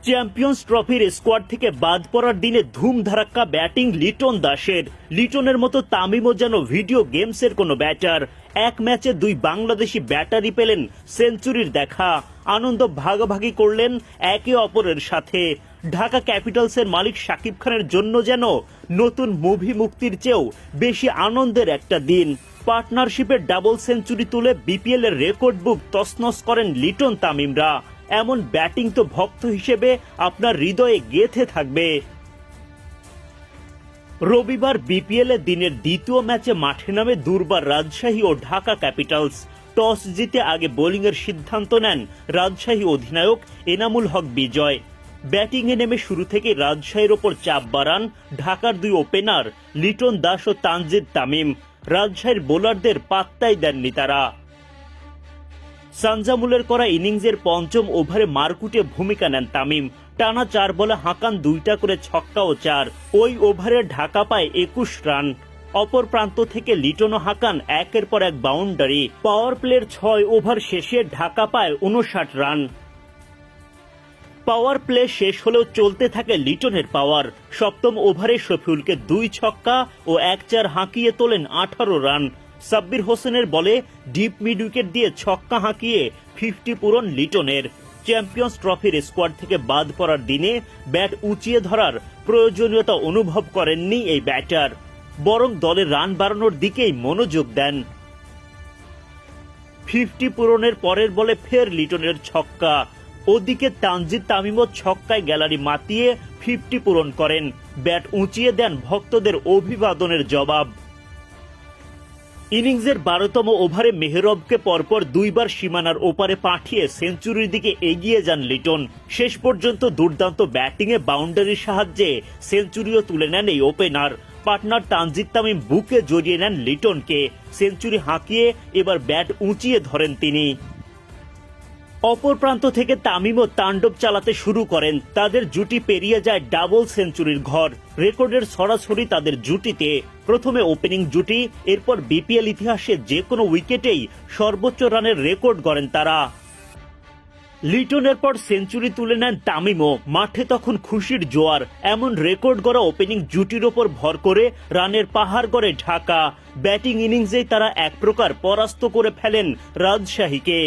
Champions ট্রফির squad থেকে বাদ পড়ার দিনে ধুমধারাক্কা ব্যাটিং লিটন দাসের। লিটনের মতো তামিমও যেন ভিডিও গেমসের কোনো ব্যাটার। এক ম্যাচে দুই বাংলাদেশি ব্যাটারই পেলেন সেঞ্চুরির দেখা। আনন্দ ভাগাভাগি করলেন একে অপরের সাথে। ঢাকা ক্যাপিটালসের মালিক শাকিব খানের জন্য যেন নতুন মুভি মুক্তির চেয়েও বেশি আনন্দের একটা দিন। পার্টনারশিপের ডাবল সেঞ্চুরি তুলে বিপিএল এর রেকর্ড বুক তছনছ করেন লিটন তামিমরা। এমন ব্যাটিং তো ভক্ত হিসেবে আপনার হৃদয়ে গেঁথে থাকবে। রবিবার বিপিএল এর দিনের দ্বিতীয় ম্যাচে মাঠে নামে দুর্বার রাজশাহী ও ঢাকা ক্যাপিটালস। টস জিতে আগে বোলিংয়ের সিদ্ধান্ত নেন রাজশাহী অধিনায়ক এনামুল হক বিজয়। ব্যাটিংয়ে নেমে শুরু থেকে রাজশাহীর ওপর চাপ বাড়ান ঢাকার দুই ওপেনার লিটন দাস ও তানজিদ তামিম। রাজশাহীর বোলারদের পাত্তাই দেননি তারা। সানজামুলের করা ইনিংসের পঞ্চম ওভারে মারকুটে ভূমিকা নেন তামিম। টানা 4 বলে হাঁকান 2টা করে ছক্কা ও 4। ওই ওভারে ঢাকা পায় 21 রান। অপর প্রান্ত থেকে লিটনও হাঁকান একের পর এক বাউন্ডারি। পাওয়ার প্লের 6 ওভার শেষে ঢাকা পায় 59 রান। পাওয়ার প্লে শেষ হলেও চলতে থাকে লিটনের পাওয়ার। সপ্তম ওভারে শফিউলকে 2 ছক্কা ও 1-4 হাঁকিয়ে তোলেন 18 রান। সাব্বির হোসেনের বলে ডিপ মিড উইকেট দিয়ে ছক্কা হাঁকিয়ে 50 পূরণ লিটনের। চ্যাম্পিয়ন্স ট্রফির স্কোয়াড থেকে বাদ পড়ার দিনে ব্যাট উঁচিয়ে ধরার প্রয়োজনীয়তা অনুভব করেননি এই ব্যাটার, বরং দলের রান বাড়ানোর দিকেই মনোযোগ দেন। 50 পূরণের পরের বলে ফের লিটনের ছক্কা। ওদিকে তানজিদ তামিমও ছক্কায় গ্যালারি মাতিয়ে 50 পূরণ করেন। ব্যাট উঁচিয়ে দেন ভক্তদের অভিবাদনের জবাব। ইনিংসের 12তম ওভারে মেহরবকে পরপর 2 বার সীমানার ওপারে পাঠিয়ে সেঞ্চুরির দিকে এগিয়ে যান লিটন। শেষ পর্যন্ত দুর্দান্ত ব্যাটিংয়ে বাউন্ডারির সাহায্যে সেঞ্চুরিও তুলে নেন এই ওপেনার। পার্টনার তানজিদ তামিম বুকে জড়িয়ে নেন লিটনকে। সেঞ্চুরি হাঁকিয়ে এবার ব্যাট উঁচিয়ে ধরেন তিনি। অপর প্রান্ত থেকে তামিমও তাণ্ডব চালাতে শুরু করেন। তাদের জুটি পেরিয়ে যায় ডাবল সেঞ্চুরির ঘর। রেকর্ডের সরাসরি তাদের জুটিতে। প্রথমে ওপেনিং জুটি, এরপর বিপিএল ইতিহাসে যে কোনো উইকেটেই সর্বোচ্চ রানের রেকর্ড গড়েন তারা। লিটনের পর সেঞ্চুরি তুলে নেন তামিমও। মাঠে তখন খুশির জোয়ার। এমন রেকর্ড গড়া ওপেনিং জুটির ওপর ভর করে রানের পাহাড় গড়ে ঢাকা। ব্যাটিং ইনিংসেই তারা এক প্রকার পরাস্ত করে ফেলেন রাজশাহীকে।